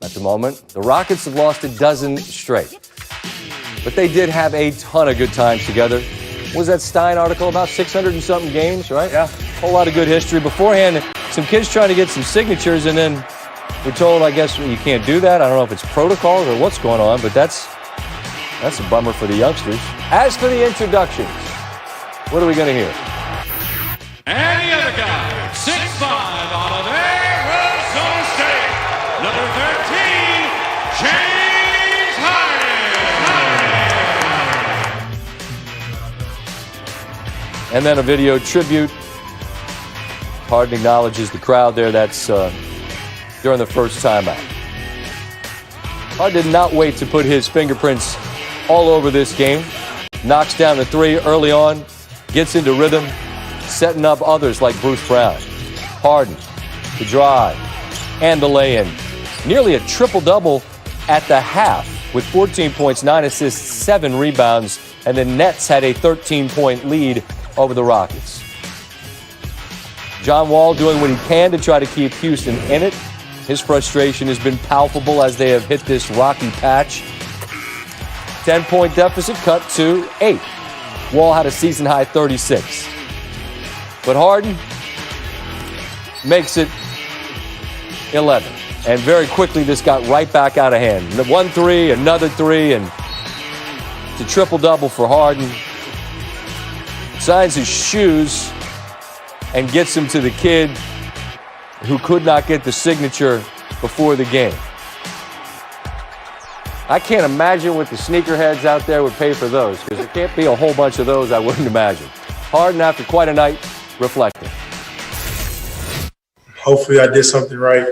at the moment. The Rockets have lost a dozen straight. But they did have a ton of good times together. What was that Stein article about 600 and something games, right? Yeah. A whole lot of good history. Beforehand, some kids trying to get some signatures, and then we're told, I guess, you can't do that. I don't know if it's protocols or what's going on, but that's a bummer for the youngsters. As for the introductions, what are we going to hear? And the other guy, 6'5", out of Arizona State, number 13, James Harden. And then a video tribute. Harden acknowledges the crowd there. That's during the first timeout. Harden did not wait to put his fingerprints all over this game. Knocks down the three early on, gets into rhythm, setting up others like Bruce Brown. Harden, the drive, and the lay-in. Nearly a triple-double at the half with 14 points, 9 assists, 7 rebounds, and the Nets had a 13-point lead over the Rockets. John Wall doing what he can to try to keep Houston in it. His frustration has been palpable as they have hit this rocky patch. 10-point deficit cut to 8. Wall had a season-high 36. But Harden makes it 11. And very quickly, this got right back out of hand. 1 3, another 3, and it's a triple-double for Harden. Signs his shoes and gets him to the kid who could not get the signature before the game. I can't imagine what the sneakerheads out there would pay for those, because there can't be a whole bunch of those, I wouldn't imagine. Harden, after quite a night, reflecting. Hopefully I did something right.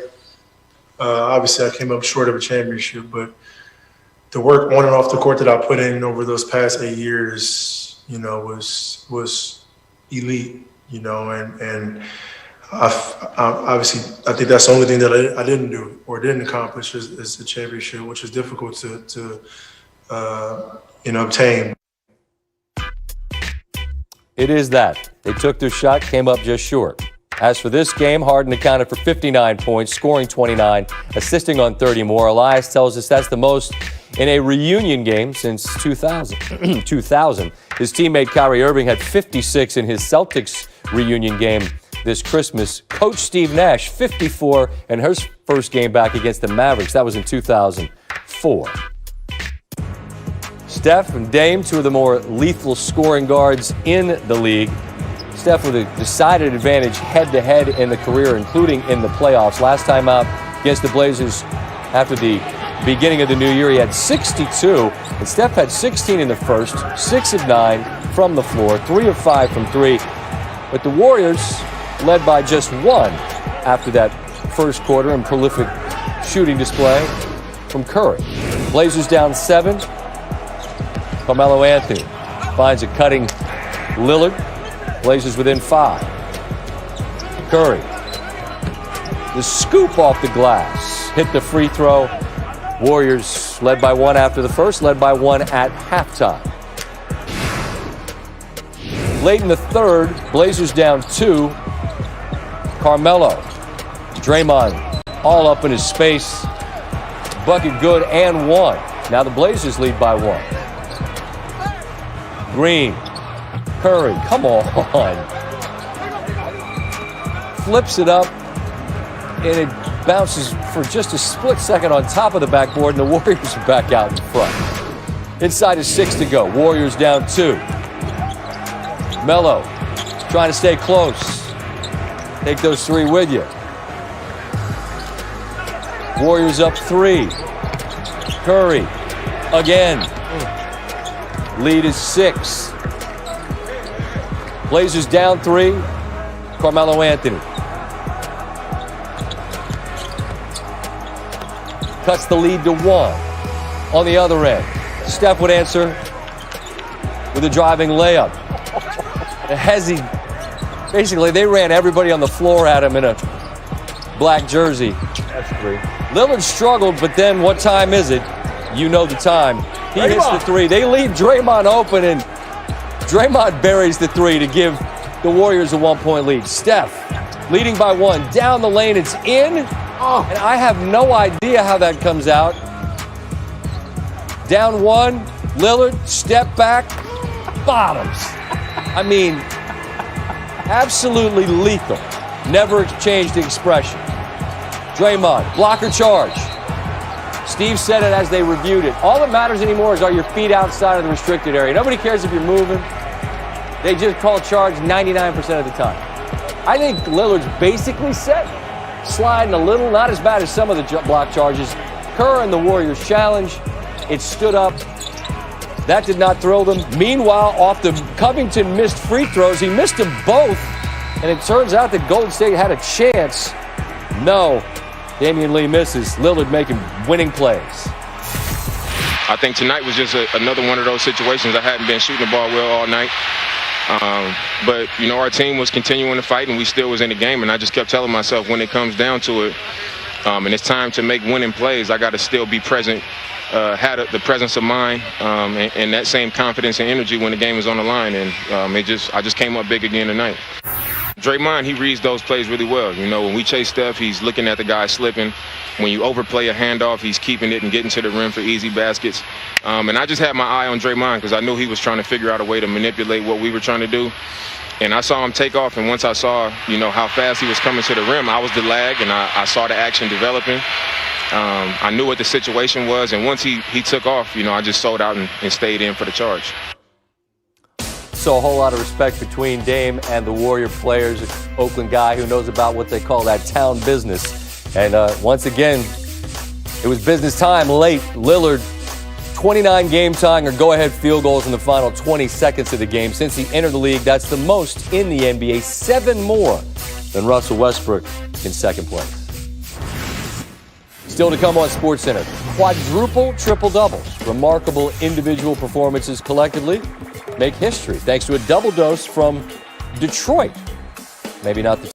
Obviously I came up short of a championship, but the work on and off the court that I put in over those past 8 years, was elite, and obviously I think that's the only thing that I didn't do or didn't accomplish is the championship, which is difficult to obtain. It is that. They took their shot, came up just short. As for this game, Harden accounted for 59 points, scoring 29, assisting on 30 more. Elias tells us that's the most in a reunion game since 2000. 2000. His teammate Kyrie Irving had 56 in his Celtics reunion game this Christmas. Coach Steve Nash, 54 in his first game back against the Mavericks. That was in 2004. Steph and Dame, two of the more lethal scoring guards in the league. Steph with a decided advantage head-to-head in the career, including in the playoffs. Last time out against the Blazers after the beginning of the new year, he had 62, and Steph had 16 in the first, 6 of 9 from the floor, 3 of 5 from 3. But the Warriors led by just 1 after that first quarter and prolific shooting display from Curry. Blazers down 7. Carmelo Anthony finds a cutting Lillard. Blazers within 5. Curry. The scoop off the glass. Hit the free throw. Warriors led by 1 after the first, led by 1 at halftime. Late in the third, Blazers down 2. Carmelo. Draymond all up in his space. Bucket good and 1. Now the Blazers lead by 1. Green. Curry, come on. Flips it up, and it bounces for just a split second on top of the backboard, and the Warriors are back out in front. Inside is 6 to go. Warriors down 2. Melo trying to stay close. Take those 3 with you. Warriors up 3. Curry again. Lead is 6. Blazers down 3. Carmelo Anthony cuts the lead to 1. On the other end, Steph would answer with a driving layup. Hezzy, basically, they ran everybody on the floor at him in a black jersey. That's 3. Lillard struggled, but then what time is it? You know the time. He hits the 3. They leave Draymond open, and Draymond buries the 3 to give the Warriors a 1-point lead. Steph leading by 1. Down the lane, it's in. And I have no idea how that comes out. Down one, Lillard, step back, bottoms. I mean, absolutely lethal. Never changed expression. Draymond, blocker charge. Steve said it as they reviewed it. All that matters anymore is are your feet outside of the restricted area. Nobody cares if you're moving. They just call charge 99% of the time. I think Lillard's basically set. Sliding a little, not as bad as some of the block charges. Kerr and the Warriors challenge. It stood up. That did not thrill them. Meanwhile, off the Covington missed free throws, he missed them both. And it turns out that Golden State had a chance. No. Damian Lee misses. Lillard making winning plays. I think tonight was just another one of those situations. I hadn't been shooting the ball well all night. But, you know, our team was continuing to fight, and we still was in the game. And I just kept telling myself when it comes down to it, and it's time to make winning plays, I got to still be present, had the presence of mind, and that same confidence and energy when the game is on the line. And I just came up big again tonight. Draymond, he reads those plays really well. You know, when we chase Steph, he's looking at the guy slipping. When you overplay a handoff, he's keeping it and getting to the rim for easy baskets. And I just had my eye on Draymond because I knew he was trying to figure out a way to manipulate what we were trying to do. And I saw him take off, and once I saw, you know, how fast he was coming to the rim, I was the lag, and I saw the action developing. I knew what the situation was, and once he took off, you know, I just sold out and stayed in for the charge. So a whole lot of respect between Dame and the Warrior players. An Oakland guy who knows about what they call that town business. And once again, it was business time late. Lillard, 29 game-tying or go-ahead field goals in the final 20 seconds of the game. Since he entered the league, that's the most in the NBA, 7 more than Russell Westbrook in second place. Still to come on SportsCenter, quadruple triple-doubles. Remarkable individual performances collectively make history thanks to a double dose from Detroit. Maybe not the